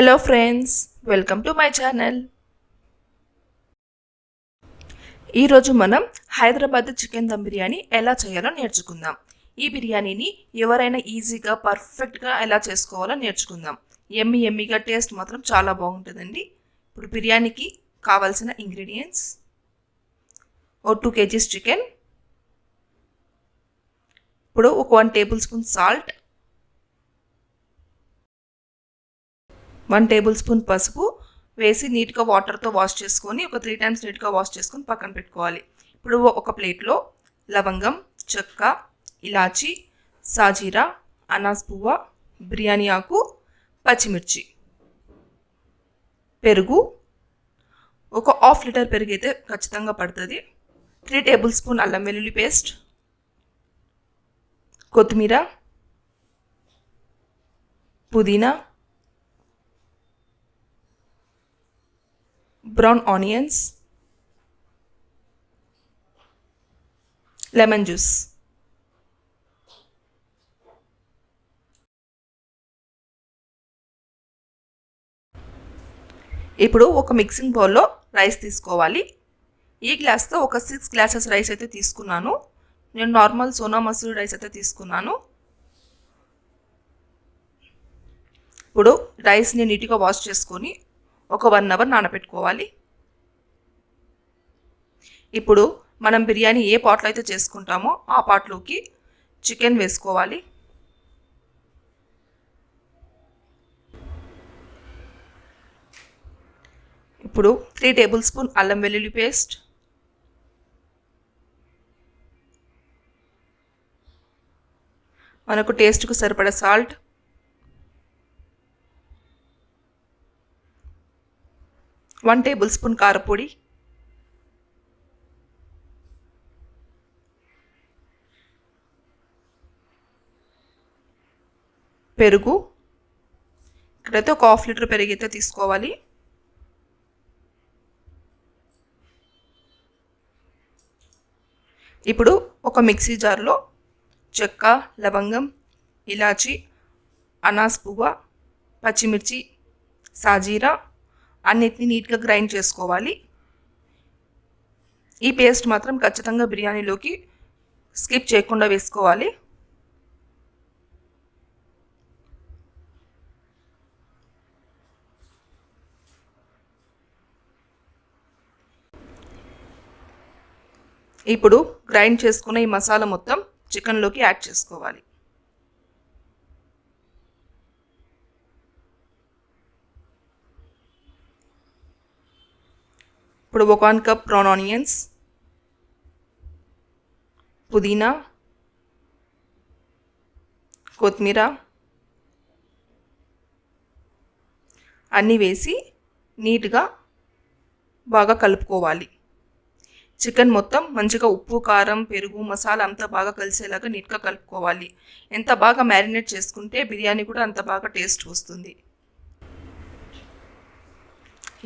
Hello friends, welcome to my channel. ఈరోజు మనం Hyderabad chicken dum biryani ఎలా చేయాలో నేర్చుకుందాం. ఈ బిర్యానీని ఎవరైనా ఈజీగా పర్ఫెక్ట్గా ఎలా చేసుకోవాలో నేర్చుకుందాం. ఎమ్మీగా టేస్ట్ మాత్రం చాలా బాగుంటుందండి. ఇప్పుడు బిర్యానీకి కావాల్సిన ఇంగ్రీడియంట్స్: 2 kgs చికెన్, ఇప్పుడు 1 table spoon salt, 1 table spoon పసుపు వేసి నీట్గా వాటర్తో వాష్ చేసుకొని ఒక 3 times నీట్గా వాష్ చేసుకొని పక్కన పెట్టుకోవాలి. ఇప్పుడు ఒక ప్లేట్లో లవంగం, చెక్క, ఇలాచి, సాజీరా, అనాస్ పువ్వ, బిర్యానీ ఆకు, పచ్చిమిర్చి, పెరుగు, ఒక 1/2 లీటర్ పెరుగు అయితే ఖచ్చితంగా పడుతుంది, 3 టేబుల్ స్పూన్ అల్లం వెల్లుల్లి పేస్ట్, కొత్తిమీర, పుదీనా, బ్రౌన్ ఆనియన్స్, లెమన్ జ్యూస్. ఇప్పుడు ఒక మిక్సింగ్ బౌల్లో రైస్ తీసుకోవాలి. ఈ గ్లాస్తో ఒక 6 గ్లాసెస్ రైస్ అయితే తీసుకున్నాను. నేను నార్మల్ సోనా మసూరి రైస్ అయితే తీసుకున్నాను. ఇప్పుడు రైస్ని నీట్గా వాష్ చేసుకొని ఒక 1 hour నానబెట్టుకోవాలి. ఇప్పుడు మనం బిర్యానీ ఏ పాట్లో అయితే చేసుకుంటామో ఆ పాట్లోకి చికెన్ వేసుకోవాలి. ఇప్పుడు 3 టేబుల్ స్పూన్ అల్లం వెల్లుల్లి పేస్ట్, మనకు టేస్ట్కు సరిపడా సాల్ట్, వన్ టేబుల్ స్పూన్ కారపొడి, పెరుగు, ఇక్కడైతే ఒక 1/2 లీటర్ పెరుగు అయితే తీసుకోవాలి. ఇప్పుడు ఒక మిక్సీ జార్లో చెక్క, లవంగం, ఇలాచి, అనాస్ పువ్వ, పచ్చిమిర్చి, సాజీరా అన్నిటిని నీట్గా గ్రైండ్ చేసుకోవాలి. ఈ పేస్ట్ మాత్రం ఖచ్చితంగా బిర్యానీలోకి స్కిప్ చేయకుండా వేసుకోవాలి. ఇప్పుడు గ్రైండ్ చేసుకున్న ఈ మసాలా మొత్తం చికెన్లోకి యాడ్ చేసుకోవాలి. ఇప్పుడు 1 కప్ బ్రౌన్ ఆనియన్స్, పుదీనా, కొత్తిమీర అన్నీ వేసి నీట్గా బాగా కలుపుకోవాలి. చికెన్ మొత్తం మంచిగా ఉప్పు, కారం, పెరుగు, మసాలా అంతా బాగా కలిసేలాగా నీట్గా కలుపుకోవాలి. ఎంత బాగా మ్యారినేట్ చేసుకుంటే బిర్యానీ కూడా అంత బాగా టేస్ట్ వస్తుంది.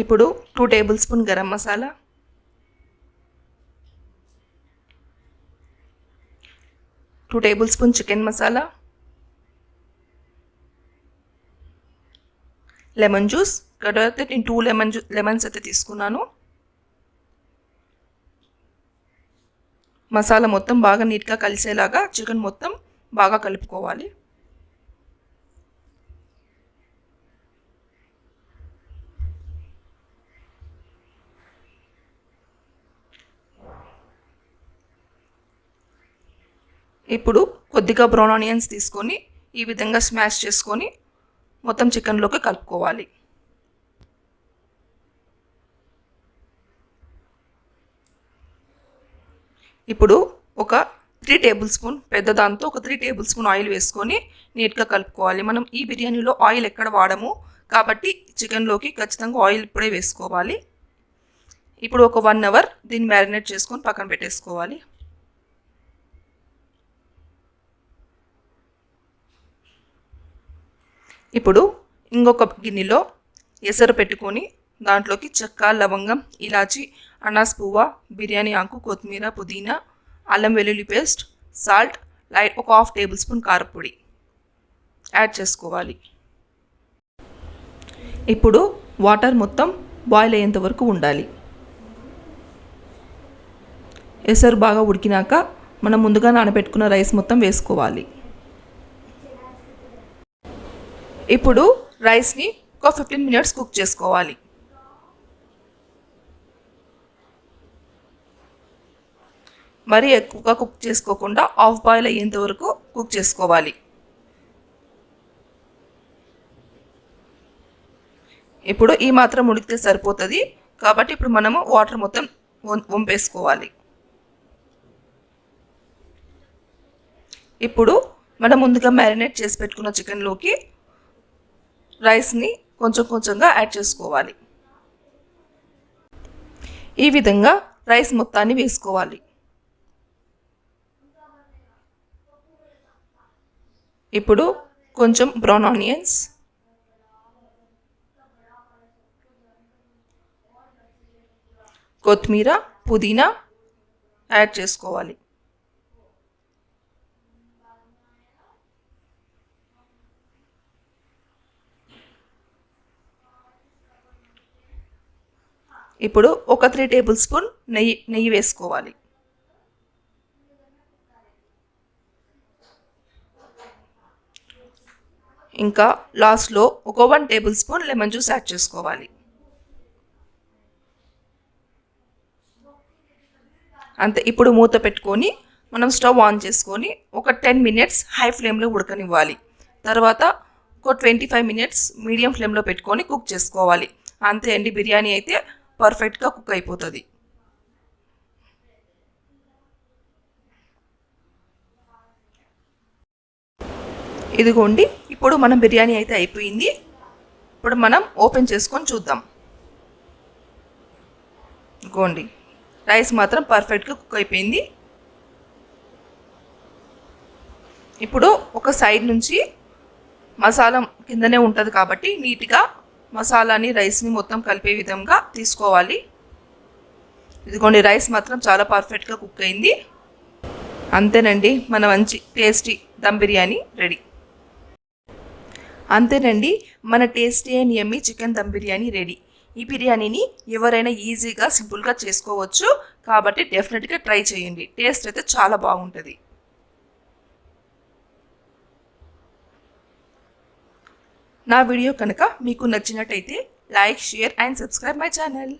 ఇప్పుడు 2 table spoon garam masala, 2 table spoon chicken masala, lemon juice, ఇక్కడ అయితే నేను 2 లెమన్స్ అయితే తీసుకున్నాను. మసాలా మొత్తం బాగా నీట్గా కలిసేలాగా చికెన్ మొత్తం బాగా కలుపుకోవాలి. ఇప్పుడు కొద్దిగా బ్రౌన్ ఆనియన్స్ తీసుకొని ఈ విధంగా స్మాష్ చేసుకొని మొత్తం చికెన్లోకి కలుపుకోవాలి. ఇప్పుడు ఒక 3 టేబుల్ స్పూన్ పెద్దదాంతో ఒక 3 టేబుల్ స్పూన్ ఆయిల్ వేసుకొని నీట్గా కలుపుకోవాలి. మనం ఈ బిర్యానీలో ఆయిల్ ఎక్కడ వాడము కాబట్టి చికెన్లోకి ఖచ్చితంగా ఆయిల్ ఇప్పుడే వేసుకోవాలి. ఇప్పుడు ఒక 1 hour దీన్ని మ్యారినేట్ చేసుకొని పక్కన పెట్టేసుకోవాలి. ఇప్పుడు ఇంకొక గిన్నెలో ఎసరు పెట్టుకొని దాంట్లోకి చెక్క, లవంగం, ఇలాచి, అనాస్ పువ్వ, బిర్యానీ ఆకు, కొత్తిమీర, పుదీనా, అల్లం వెల్లుల్లి పేస్ట్, సాల్ట్, లైట్ ఒక 1/2 టేబుల్ స్పూన్ కారపొడి యాడ్ చేసుకోవాలి. ఇప్పుడు వాటర్ మొత్తం బాయిల్ అయ్యేంత వరకు ఉండాలి. ఎసరు బాగా ఉడికినాక మనం ముందుగా నానబెట్టుకున్న రైస్ మొత్తం వేసుకోవాలి. ఇప్పుడు రైస్ని ఒక 15 మినిట్స్ కుక్ చేసుకోవాలి. మరీ ఎక్కువగా కుక్ చేసుకోకుండా హాఫ్ బాయిల్ అయ్యేంత వరకు కుక్ చేసుకోవాలి. ఇప్పుడు ఈ మాత్రం ఉడికితే సరిపోతుంది కాబట్టి ఇప్పుడు మనము వాటర్ మొత్తం వంపేసుకోవాలి. ఇప్పుడు మనం ముందుగా మ్యారినేట్ చేసి పెట్టుకున్న చికెన్లోకి రైస్ని కొంచెం కొంచెంగా యాడ్ చేసుకోవాలి. ఈ విధంగా రైస్ మొత్తాన్ని వేసుకోవాలి. ఇప్పుడు కొంచెం బ్రౌన్ ఆనియన్స్, కొత్తిమీర, పుదీనా యాడ్ చేసుకోవాలి. ఇప్పుడు ఒక 3 టేబుల్ స్పూన్ నెయ్యి వేసుకోవాలి. ఇంకా లాస్ట్లో ఒక 1 table spoon lemon juice add చేసుకోవాలి. అంతే. ఇప్పుడు మూత పెట్టుకొని మనం స్టవ్ ఆన్ చేసుకొని ఒక 10 మినిట్స్ హై ఫ్లేమ్లో ఉడకనివ్వాలి. తర్వాత ఒక 25 మినిట్స్ మీడియం ఫ్లేమ్లో పెట్టుకొని కుక్ చేసుకోవాలి. అంతే అండి, బిర్యానీ అయితే పర్ఫెక్ట్గా కుక్ అయిపోతుంది. ఇదిగోండి, ఇప్పుడు మనం బిర్యానీ అయితే అయిపోయింది. ఇప్పుడు మనం ఓపెన్ చేసుకొని చూద్దాం. ఇదిగోండి, రైస్ మాత్రం పర్ఫెక్ట్గా కుక్ అయిపోయింది. ఇప్పుడు ఒక సైడ్ నుంచి మసాలా కిందనే ఉంటుంది కాబట్టి నీట్గా మసాలాని రైస్ని మొత్తం కలిపే విధంగా తీసుకోవాలి. ఇదిగోండి, రైస్ మాత్రం చాలా పర్ఫెక్ట్గా కుక్ అయింది. అంతేనండి, మన మంచి టేస్టీ దమ్ బిర్యానీ రెడీ. అంతేనండి, మన tasty and yummy chicken dum biryani ready. ఈ బిర్యానీని ఎవరైనా ఈజీగా సింపుల్గా చేసుకోవచ్చు కాబట్టి డెఫినెట్గా ట్రై చేయండి. టేస్ట్ అయితే చాలా బాగుంటుంది. నా వీడియో కనుక మీకు నచ్చినట్టయితే like, share and subscribe my channel.